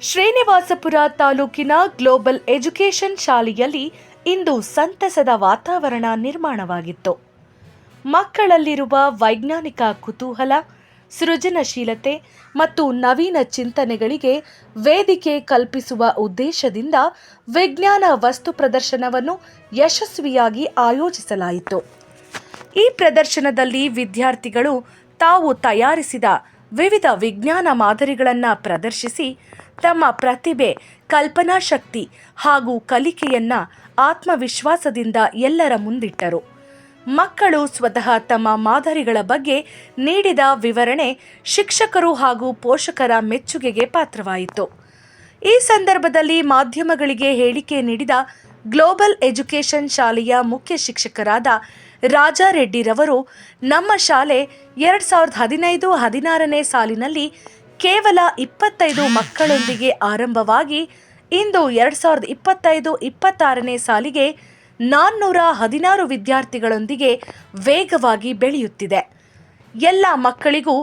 ಶ್ರೀನಿವಾಸಪುರ ತಾಲೂಕಿನ global education ಶಾಲೆಯಲ್ಲಿ ಇಂದು ಸಂತಸದ ವಾತಾವರಣ ನಿರ್ಮಾಣವಾಗಿತ್ತು. ಮಕ್ಕಳಲ್ಲಿರುವ ವೈಜ್ಞಾನಿಕ ಕುತೂಹಲ, ಸೃಜನಶೀಲತೆ ಮತ್ತು ನವೀನ ಚಿಂತನೆಗಳಿಗೆ ವೇದಿಕೆ ಕಲ್ಪಿಸುವ ಉದ್ದೇಶದಿಂದ ವಿಜ್ಞಾನ ವಸ್ತು ಪ್ರದರ್ಶನವನ್ನು ಯಶಸ್ವಿಯಾಗಿ ಆಯೋಜಿಸಲಾಯಿತು. ಈ ಪ್ರದರ್ಶನದಲ್ಲಿ ವಿದ್ಯಾರ್ಥಿಗಳು ತಾವು ತಯಾರಿಸಿದ ವಿವಿಧ ವಿಜ್ಞಾನ ಮಾದರಿಗಳನ್ನು ಪ್ರದರ್ಶಿಸಿ ತಮ್ಮ ಪ್ರತಿಭೆ, ಕಲ್ಪನಾ ಶಕ್ತಿ ಹಾಗೂ ಕಲಿಕೆಯನ್ನು ಆತ್ಮವಿಶ್ವಾಸದಿಂದ ಎಲ್ಲರ ಮುಂದಿಟ್ಟರು. ಮಕ್ಕಳು ಸ್ವತಃ ತಮ್ಮ ಮಾದರಿಗಳ ಬಗ್ಗೆ ನೀಡಿದ ವಿವರಣೆ ಶಿಕ್ಷಕರು ಹಾಗೂ ಪೋಷಕರ ಮೆಚ್ಚುಗೆಗೆ ಪಾತ್ರವಾಯಿತು. ಈ ಸಂದರ್ಭದಲ್ಲಿ ಮಾಧ್ಯಮಗಳಿಗೆ ಹೇಳಿಕೆ ನೀಡಿದ ಗ್ಲೋಬಲ್ ಎಜುಕೇಷನ್ ಶಾಲೆಯ ಮುಖ್ಯ ಶಿಕ್ಷಕರಾದ ರಾಜಾರೆಡ್ಡಿರವರು, ನಮ್ಮ ಶಾಲೆ 2015-16ನೇ ಸಾಲಿನಲ್ಲಿ ಕೇವಲ 25 ಮಕ್ಕಳೊಂದಿಗೆ ಆರಂಭವಾಗಿ ಇಂದು 2025-26ನೇ ಸಾಲಿಗೆ 416 ವಿದ್ಯಾರ್ಥಿಗಳೊಂದಿಗೆ ವೇಗವಾಗಿ ಬೆಳೆಯುತ್ತಿದೆ. ಎಲ್ಲ ಮಕ್ಕಳಿಗೂ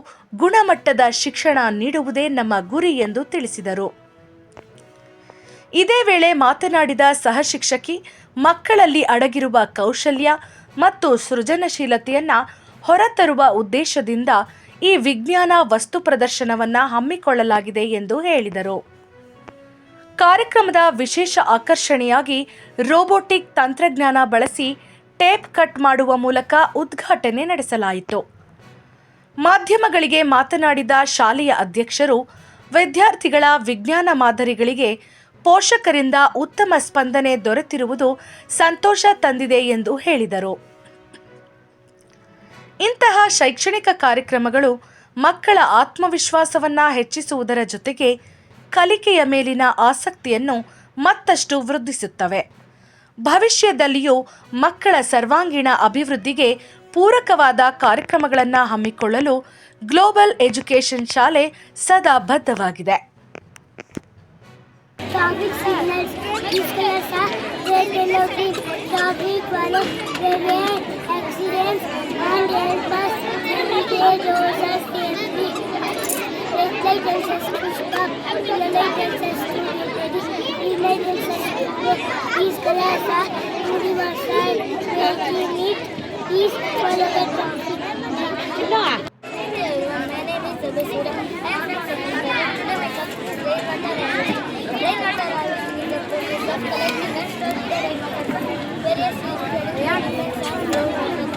ಗುಣಮಟ್ಟದ ಶಿಕ್ಷಣ ನೀಡುವುದೇ ನಮ್ಮ ಗುರಿ ಎಂದು ತಿಳಿಸಿದರು. ಇದೇ ವೇಳೆ ಮಾತನಾಡಿದ ಸಹಶಿಕ್ಷಕಿ, ಮಕ್ಕಳಲ್ಲಿ ಅಡಗಿರುವ ಕೌಶಲ್ಯ ಮತ್ತು ಸೃಜನಶೀಲತೆಯನ್ನು ಹೊರತರುವ ಉದ್ದೇಶದಿಂದ ಈ ವಿಜ್ಞಾನ ವಸ್ತು ಪ್ರದರ್ಶನವನ್ನು ಹಮ್ಮಿಕೊಳ್ಳಲಾಗಿದೆ ಎಂದು ಹೇಳಿದರು. ಕಾರ್ಯಕ್ರಮದ ವಿಶೇಷ ಆಕರ್ಷಣೆಯಾಗಿ ರೋಬೋಟಿಕ್ ತಂತ್ರಜ್ಞಾನ ಬಳಸಿ ಟೇಪ್ ಕಟ್ ಮಾಡುವ ಮೂಲಕ ಉದ್ಘಾಟನೆ ನಡೆಸಲಾಯಿತು. ಮಾಧ್ಯಮಗಳಿಗೆ ಮಾತನಾಡಿದ ಶಾಲೆಯ ಅಧ್ಯಕ್ಷರು, ವಿದ್ಯಾರ್ಥಿಗಳ ವಿಜ್ಞಾನ ಮಾದರಿಗಳಿಗೆ ಪೋಷಕರಿಂದ ಉತ್ತಮ ಸ್ಪಂದನೆ ದೊರೆತಿರುವುದು ಸಂತೋಷ ತಂದಿದೆ ಎಂದು ಹೇಳಿದರು. ಇಂತಹ ಶೈಕ್ಷಣಿಕ ಕಾರ್ಯಕ್ರಮಗಳು ಮಕ್ಕಳ ಆತ್ಮವಿಶ್ವಾಸವನ್ನು ಹೆಚ್ಚಿಸುವುದರ ಜೊತೆಗೆ ಕಲಿಕೆಯ ಮೇಲಿನ ಆಸಕ್ತಿಯನ್ನು ಮತ್ತಷ್ಟು ವೃದ್ಧಿಸುತ್ತವೆ. ಭವಿಷ್ಯದಲ್ಲಿಯೂ ಮಕ್ಕಳ ಸರ್ವಾಂಗೀಣ ಅಭಿವೃದ್ಧಿಗೆ ಪೂರಕವಾದ ಕಾರ್ಯಕ್ರಮಗಳನ್ನು ಹಮ್ಮಿಕೊಳ್ಳಲು ಗ್ಲೋಬಲ್ ಎಜುಕೇಷನ್ ಶಾಲೆ ಸದಾ ಬದ್ಧವಾಗಿದೆ. Traffic signals, these colors are red, yellow, green. Traffic follows prevent accidents and help us navigate roads as safely. Red light tells us to stop, yellow light tells us to get ready, green light tells us to go. These colors are universal, making it easy to follow the traffic. Hi everyone, my name is Abhishek. I am from second grade. Today my topic is rainwater harvesting is the process of collecting and storing the rainwater from various useful elements and growing water.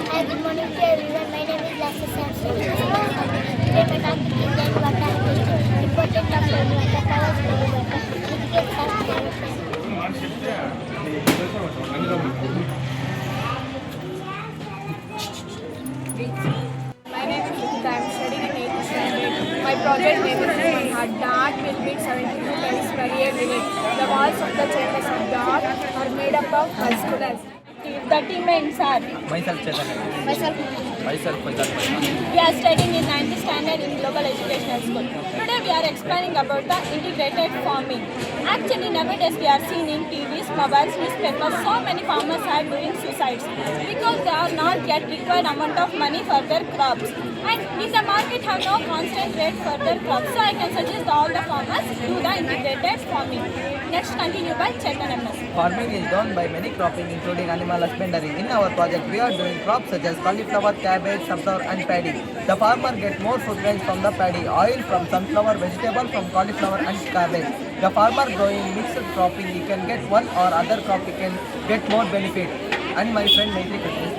Hi, good morning to everyone. My name is Lasha Samson. Today my topic is rainwater harvesting. Important of rainwater, powers rainwater, mitigates and harvesting. My name is Nikita. I am studying in 8th standard. My project name is Human Dark will be 72 times per year limit. The walls of the chambers of dark are made up of musculars. The teammates are Myself Chetan. myself. We We are studying in 9th standard in Global Educational School. Today we are explaining about the integrated farming. Actually nowadays we are seeing in TVs, mobiles, newspapers, so many farmers are doing suicides because they are not get required amount of money for their crops. And in the market have no constant rate for their crops. So I can suggest all the farmers do the integrated farming. Next continue by Chetan MS. Farming is done by many cropping including animal husbandry. In our project we are doing crops such as cauliflower, cabbage, sunflower and paddy. The farmer gets more food grains from the paddy, oil from sunflower, vegetable from cauliflower and cabbage. The farmer growing mixed cropping, he can get one or other crop, he can get more benefit. And my friend Maitri continues.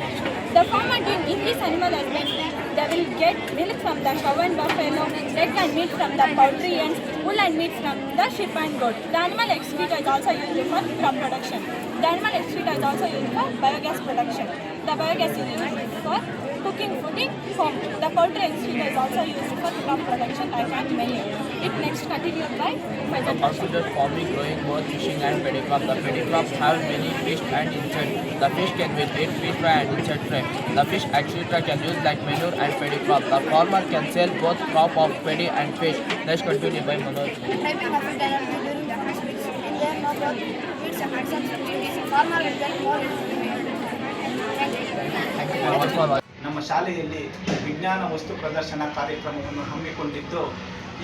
The farmer doing English animal husbandry, they will get milk from the cow and buffalo, egg and meat from the poultry and wool and meat from the sheep and goat. The animal excreta is also used for crop production. The animal excreta is also used for biogas production. The biogas is used for cooking food in home. The poultry excreta is also used for crop production like and many. It next continued by Faisal. Consider farming, growing both fishing and paddy crop. The paddy crops have many fish and insects. The fish can be eat, fish fry and insect fry. The fish etc. can use like manure and paddy crop. The farmer can sell both crop of paddy and fish. Let's continue by Manoj. Typing of it during the first weeks. In there, no doubt, it's a handsome substitution. Farmer will get more. Thank you. ನಮ್ಮ ಶಾಲೆಯಲ್ಲಿ ವಿಜ್ಞಾನ ವಸ್ತು ಪ್ರದರ್ಶನ ಕಾರ್ಯಕ್ರಮವನ್ನು ಹಮ್ಮಿಕೊಂಡಿದ್ದು,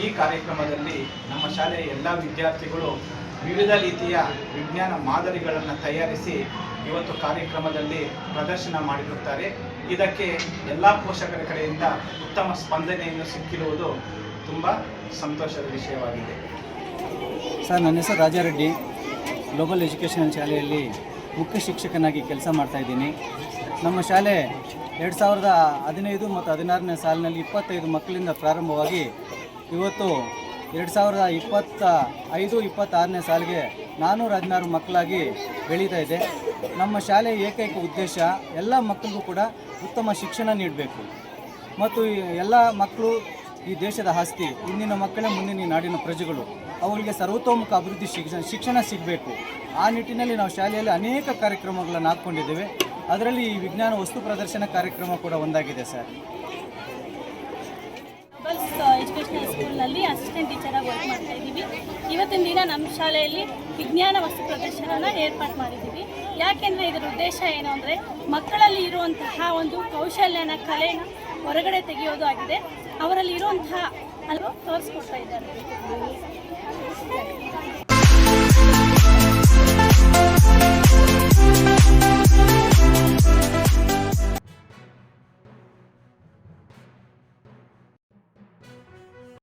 ಈ ಕಾರ್ಯಕ್ರಮದಲ್ಲಿ ನಮ್ಮ ಶಾಲೆಯ ಎಲ್ಲ ವಿದ್ಯಾರ್ಥಿಗಳು ವಿವಿಧ ರೀತಿಯ ವಿಜ್ಞಾನ ಮಾದರಿಗಳನ್ನು ತಯಾರಿಸಿ ಇವತ್ತು ಕಾರ್ಯಕ್ರಮದಲ್ಲಿ ಪ್ರದರ್ಶನ ಮಾಡಿರುತ್ತಾರೆ. ಇದಕ್ಕೆ ಎಲ್ಲ ಪೋಷಕರ ಕಡೆಯಿಂದ ಉತ್ತಮ ಸ್ಪಂದನೆಯನ್ನು ಸಿಕ್ಕಿರುವುದು ತುಂಬ ಸಂತೋಷದ ವಿಷಯವಾಗಿದೆ. ಸರ್, ನನ್ನ ಹೆಸರು ರಾಜಾರೆಡ್ಡಿ. ಗ್ಲೋಬಲ್ ಎಜುಕೇಷನಲ್ ಶಾಲೆಯಲ್ಲಿ ಮುಖ್ಯ ಶಿಕ್ಷಕನಾಗಿ ಕೆಲಸ ಮಾಡ್ತಾಯಿದ್ದೀನಿ. ನಮ್ಮ ಶಾಲೆ 2015 ಮತ್ತು 16ನೇ ಸಾಲಿನಲ್ಲಿ 25 ಮಕ್ಕಳಿಂದ ಪ್ರಾರಂಭವಾಗಿ ಇವತ್ತು 2025-26ನೇ ಸಾಲಿಗೆ 416 ಮಕ್ಕಳಾಗಿ ಬೆಳೀತಾ ಇದೆ. ನಮ್ಮ ಶಾಲೆಯ ಏಕೈಕ ಉದ್ದೇಶ ಎಲ್ಲ ಮಕ್ಕಳಿಗೂ ಕೂಡ ಉತ್ತಮ ಶಿಕ್ಷಣ ನೀಡಬೇಕು ಮತ್ತು ಎಲ್ಲ ಮಕ್ಕಳು ಈ ದೇಶದ ಆಸ್ತಿ. ಇಂದಿನ ಮಕ್ಕಳೇ ಮುಂದಿನ ಈ ನಾಡಿನ ಪ್ರಜೆಗಳು. ಅವರಿಗೆ ಸರ್ವತೋಮುಖ ಅಭಿವೃದ್ಧಿ ಶಿಕ್ಷಣ ಸಿಗಬೇಕು. ಆ ನಿಟ್ಟಿನಲ್ಲಿ ನಾವು ಶಾಲೆಯಲ್ಲಿ ಅನೇಕ ಕಾರ್ಯಕ್ರಮಗಳನ್ನು ಹಾಕ್ಕೊಂಡಿದ್ದೇವೆ. ಅದರಲ್ಲಿ ಈ ವಿಜ್ಞಾನ ವಸ್ತು ಪ್ರದರ್ಶನ ಕಾರ್ಯಕ್ರಮ ಕೂಡ ಒಂದಾಗಿದೆ ಸರ್. ಗ್ಲೋಬಲ್ಸ್ ಎಜುಕೇಷನಲ್ ಸ್ಕೂಲ್ನಲ್ಲಿ ಅಸಿಸ್ಟೆಂಟ್ ಟೀಚರಾಗಿ ವರ್ಕ್ ಮಾಡ್ತಾ ಇದ್ದೀವಿ. ಇವತ್ತಿನ ದಿನ ನಮ್ಮ ಶಾಲೆಯಲ್ಲಿ ವಿಜ್ಞಾನ ವಸ್ತು ಪ್ರದರ್ಶನನ ಏರ್ಪಾಡು ಮಾಡಿದ್ದೀವಿ. ಯಾಕೆಂದರೆ ಇದರ ಉದ್ದೇಶ ಏನು ಅಂದರೆ ಮಕ್ಕಳಲ್ಲಿ ಇರುವಂತಹ ಒಂದು ಕೌಶಲ್ಯನ, ಕಲೆನ ಹೊರಗಡೆ ತೆಗೆಯೋದು ಆಗಿದೆ. ಅವರಲ್ಲಿ ಇರುವಂತಹ ಅಲ್ವ ತೋರಿಸ್ಕೊಡ್ತಾ ಇದ್ದಾರೆ.